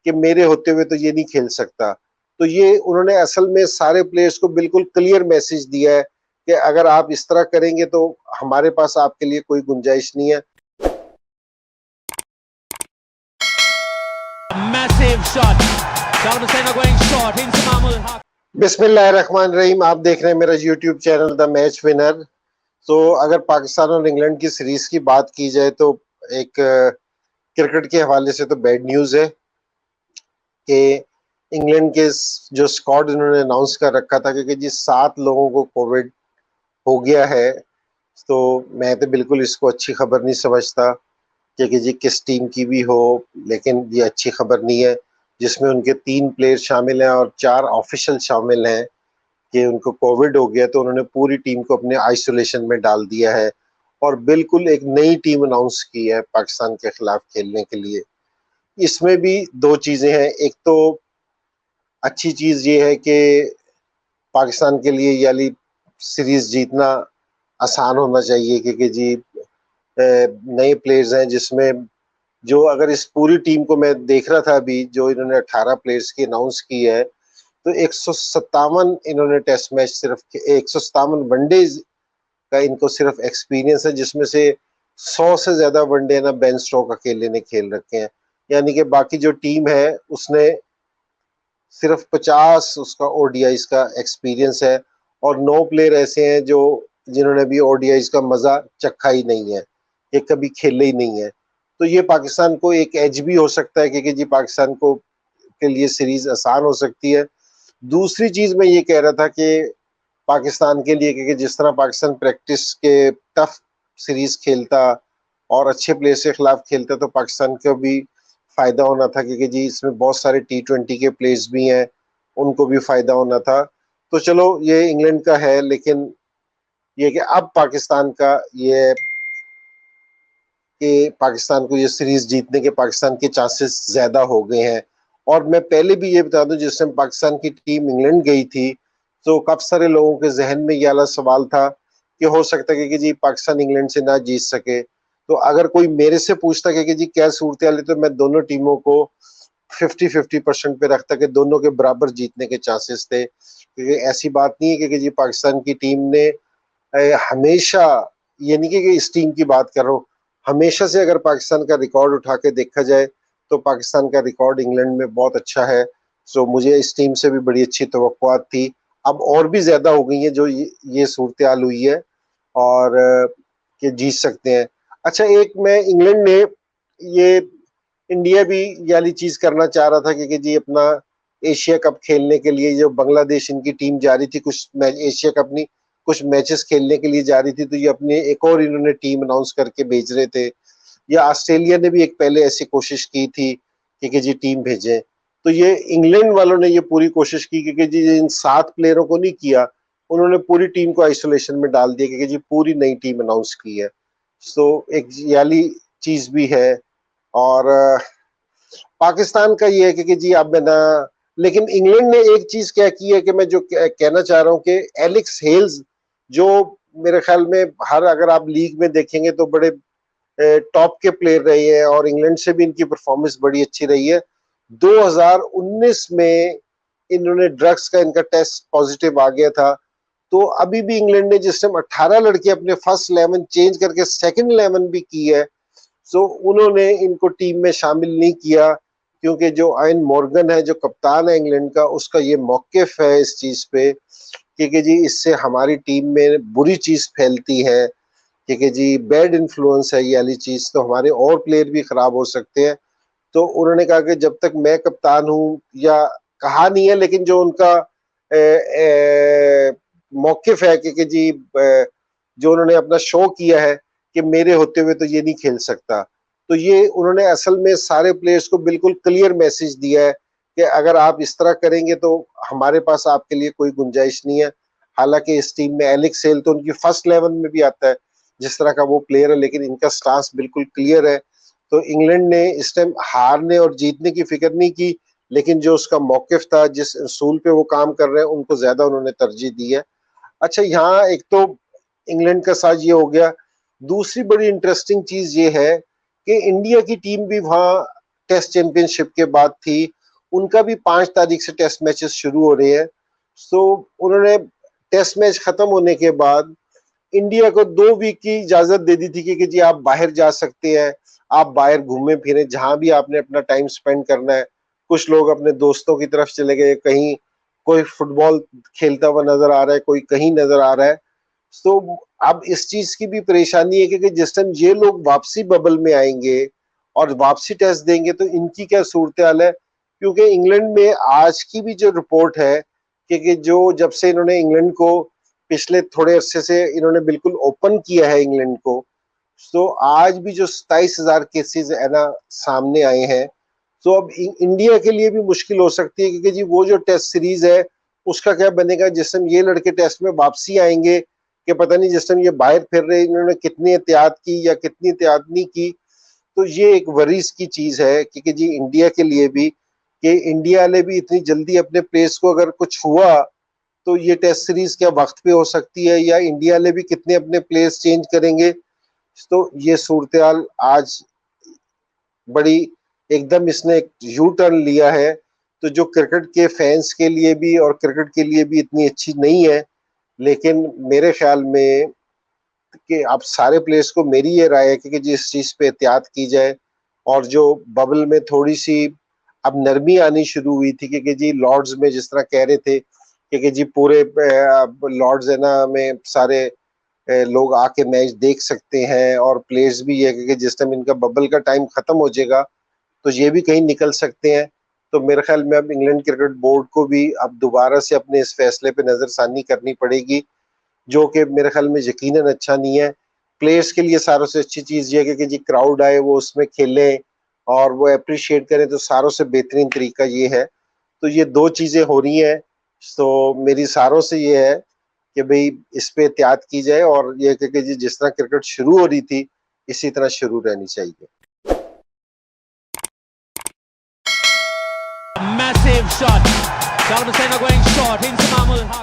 कि मेरे होते हुए तो ये नहीं खेल सकता। तो ये उन्होंने असल में सारे प्लेयर्स को बिल्कुल क्लियर मैसेज दिया है कि अगर आप इस तरह करेंगे तो हमारे पास आपके लिए कोई गुंजाइश नहीं है। Massive shot. Saddam Hussein are going short into Mahmoud Haq. बिस्मिल्लाहिर्रहमानिर्रहीम, आप देख रहे हैं मेरा YouTube channel the match winner. तो अगर पाकिस्तान और इंग्लैंड की सीरीज की बात की जाए तो एक क्रिकेट के हवाले से तो बैड न्यूज है कि इंग्लैंड के जो स्क्वाड इन्होंने अनाउंस कर रखा था कि जी 7 लोगों को कोविड हो गया है। तो मैं तो बिल्कुल इसको अच्छी खबर नहीं समझता कि जी किस टीम की भी हो, लेकिन ये अच्छी खबर नहीं है जिसमें उनके 3 प्लेयर शामिल हैं और 4 ऑफिशियल शामिल हैं कि उनको कोविड हो गया। तो उन्होंने पूरी टीम को अपने आइसोलेशन में डाल दिया है और बिल्कुल एक नई टीम अनाउंस की है पाकिस्तान के खिलाफ खेलने के लिए। इसमें भी 2 चीजें हैं। एक तो अच्छी चीज ये है कि पाकिस्तान के लिए ये वाली सीरीज जीतना आसान होना चाहिए क्योंकि जी नए प्लेयर्स हैं जिसमें जो अगर इस पूरी टीम को मैं देख रहा था अभी जो इन्होंने 18 प्लेयर्स की अनाउंस की है तो 157 इन्होंने टेस्ट मैच सिर्फ 157 वनडे का इनको सिर्फ एक्सपीरियंस है, जिसमें से 100 से ज्यादा वनडे ना बेन स्टोक अकेले ने खेल रखे हैं। यानी कि बाकी जो टीम है उसने सिर्फ 50 उसका ओडीआईज का एक्सपीरियंस है और 9 प्लेयर ऐसे हैं जो जिन्होंने भी ओडीआईज का मजा चखा ही नहीं है, ये कभी खेले ही नहीं है। तो ये पाकिस्तान को एक एज भी हो सकता है क्योंकि जी पाकिस्तान को के लिए सीरीज आसान हो सकती है। दूसरी चीज मैं ये कह रहा था कि पाकिस्तान के लिए क्योंकि जिस तरह पाकिस्तान प्रैक्टिस के टफ सीरीज खेलता और अच्छे प्लेयर्स के खिलाफ खेलता तो पाकिस्तान को भी फायदा होना था क्योंकि जी इसमें बहुत सारे T20 के प्लेयर्स भी हैं, उनको भी फायदा होना था। तो चलो ये इंग्लैंड का है, लेकिन ये कि अब पाकिस्तान का ये कि पाकिस्तान को ये सीरीज जीतने के पाकिस्तान के चांसेस ज्यादा हो गए हैं। और मैं पहले भी ये बता दूं जिस टाइम पाकिस्तान की टीम इंग्लैंड गई थी तो काफी सारे लोगों के जहन में ये वाला सवाल था कि हो सकता है कि जी पाकिस्तान इंग्लैंड से ना जीत सके। तो अगर कोई मेरे से पूछता कि जी क्या सूरत हाल है तो मैं दोनों टीमों को 50-50% पे रखता कि दोनों के बराबर जीतने के चांसेस थे, क्योंकि ऐसी बात नहीं है कि जी पाकिस्तान की टीम ने हमेशा, ये नहीं कि इस टीम की बात कर रहा हूँ, हमेशा से अगर पाकिस्तान का रिकॉर्ड उठा के देखा जाए तो पाकिस्तान का रिकॉर्ड इंग्लैंड में बहुत अच्छा है। सो मुझे इस टीम से भी बड़ी अच्छी तवक्कुआत थी, अब और भी ज्यादा हो गई है जो ये सूरत हाल हुई है और कि जीत सकते हैं। अच्छा, एक मैं इंग्लैंड ने ये इंडिया भी ये वाली चीज करना चाह रहा था कि जी अपना एशिया कप खेलने के लिए जो बांग्लादेश इनकी टीम जा रही थी कुछ मैच एशिया कप नहीं कुछ मैचेस खेलने के लिए जा रही थी, तो ये अपने एक और इन्होंने टीम अनाउंस करके भेज रहे थे। या ऑस्ट्रेलिया ने भी एक पहले ऐसी कोशिश की थी कि जी टीम भेजें। तो ये इंग्लैंड वालों ने ये पूरी कोशिश की कि जी इन 7 प्लेयरों को नहीं किया, उन्होंने पूरी टीम को आइसोलेशन में डाल दिया कि जी पूरी नई टीम अनाउंस की है। तो एक याली चीज भी है। और पाकिस्तान का ये है कि जी अब ना, लेकिन इंग्लैंड ने एक चीज क्या की है कि मैं जो कहना चाह रहा हूँ कि एलेक्स हेल्स जो मेरे ख्याल में हर अगर आप लीग में देखेंगे तो बड़े टॉप के प्लेयर रहे हैं और इंग्लैंड से भी इनकी परफॉर्मेंस बड़ी अच्छी रही है। 2019 में इन्होंने ड्रग्स का इनका टेस्ट पॉजिटिव आ गया था, तो अभी भी इंग्लैंड ने जिस टाइम 18 लड़के अपने फर्स्ट 11 चेंज करके सेकंड 11 भी की है, सो उन्होंने इनको टीम में शामिल नहीं किया क्योंकि जो आयन मॉर्गन है जो कप्तान है इंग्लैंड का, उसका ये मौकिफ है इस चीज पे कि जी इससे हमारी टीम में बुरी चीज फैलती है कि जी बैड इन्फ्लुएंस है ये वाली चीज, तो हमारे और प्लेयर भी खराब हो सकते हैं। तो उन्होंने कहा कि जब तक मैं कप्तान हूं, या कहा नहीं है लेकिन जो उनका मौकिफ है कि जी जो उन्होंने अपना शो किया है कि मेरे होते हुए तो ये नहीं खेल सकता। तो ये उन्होंने असल में सारे प्लेयर्स को बिल्कुल क्लियर मैसेज दिया है कि अगर आप इस तरह करेंगे तो हमारे पास आपके लिए कोई गुंजाइश नहीं है। हालांकि इस टीम में एलेक्स हेल तो उनकी फर्स्ट 11 में भी आता है जिस तरह का वो प्लेयर है, लेकिन इनका स्टांस बिल्कुल क्लियर है। तो इंग्लैंड ने इस टाइम हारने और जीतने की फिक्र नहीं की, लेकिन जो उसका मौकिफ था जिस असूल पे वो काम कर रहे हैं उनको ज्यादा उन्होंने तरजीह दी है। अच्छा, यहाँ एक तो इंग्लैंड का साज ये हो गया। दूसरी बड़ी इंटरेस्टिंग चीज ये है कि इंडिया की टीम भी वहां टेस्ट चैंपियनशिप के बाद थी, उनका भी 5 तारीख से टेस्ट मैचेस शुरू हो रहे हैं। सो उन्होंने टेस्ट मैच खत्म होने के बाद इंडिया को 2 वीक की इजाजत दे दी थी कि जी आप बाहर जा सकते हैं, आप बाहर घूमें फिरें, जहां भी आपने अपना टाइम स्पेंड करना है। कुछ लोग अपने दोस्तों की तरफ चले गए, कहीं कोई फुटबॉल खेलता हुआ नजर आ रहा है, कोई कहीं नजर आ रहा है। तो अब इस चीज की भी परेशानी है कि जिस टाइम ये लोग वापसी बबल में आएंगे और वापसी टेस्ट देंगे तो इनकी क्या सूरत हाल है, क्योंकि इंग्लैंड में आज की भी जो रिपोर्ट है कि जो जब से इन्होंने इंग्लैंड को पिछले थोड़े अरसे से इन्होंने बिल्कुल ओपन किया है इंग्लैंड को, तो आज भी जो 27,000 केसेस है ना सामने आए हैं। तो अब इंडिया के लिए भी मुश्किल हो सकती है क्योंकि जी वो जो टेस्ट सीरीज है उसका क्या बनेगा जिस टाइम ये लड़के टेस्ट में वापसी आएंगे, कि पता नहीं जिस टाइम ये बाहर फिर रहे इन्होंने कितनी एहतियात की या कितनी एहतियात नहीं की। तो ये एक वरीज की चीज है क्योंकि जी इंडिया के लिए भी, कि इंडिया वाले भी इतनी जल्दी अपने प्लेस को अगर कुछ हुआ तो ये टेस्ट सीरीज क्या वक्त पे हो सकती है, या इंडिया वाले भी कितने अपने प्लेस चेंज करेंगे। तो ये सूरत हाल आज बड़ी एकदम इसने एक यू टर्न लिया है, तो जो क्रिकेट के फैंस के लिए भी और क्रिकेट के लिए भी इतनी अच्छी नहीं है। लेकिन मेरे ख्याल में कि अब सारे प्लेयर्स को मेरी ये राय है कि जिस चीज पे एहतियात की जाए, और जो बबल में थोड़ी सी अब नरमी आनी शुरू हुई थी कि जी लॉर्ड्स में जिस तरह कह रहे थे कि जी पूरे लॉर्ड्स है ना में सारे लोग आके मैच देख सकते हैं, और प्लेयर्स भी है कि जिस टाइम इनका बबल का टाइम खत्म हो जाएगा तो ये भी कहीं निकल सकते हैं। तो मेरे ख्याल में अब इंग्लैंड क्रिकेट बोर्ड को भी अब दोबारा से अपने इस फैसले पे नजरसानी करनी पड़ेगी, जो कि मेरे ख्याल में यकीनन अच्छा नहीं है। प्लेयर्स के लिए सारों से अच्छी चीज ये है कि जी क्राउड आए, वो उसमें खेलें और वो अप्रिशिएट करें, तो सारों से बेहतरीन तरीका ये है। तो ये 2 चीजें हो रही हैं। तो मेरी सारों से ये है कि भाई इस पे एहतियात की जाए, और ये कि जी जिस तरह क्रिकेट शुरू हो रही थी इसी तरह शुरू रहनी चाहिए। Massive shot. Salva Senna going short into Mahmoud Haq.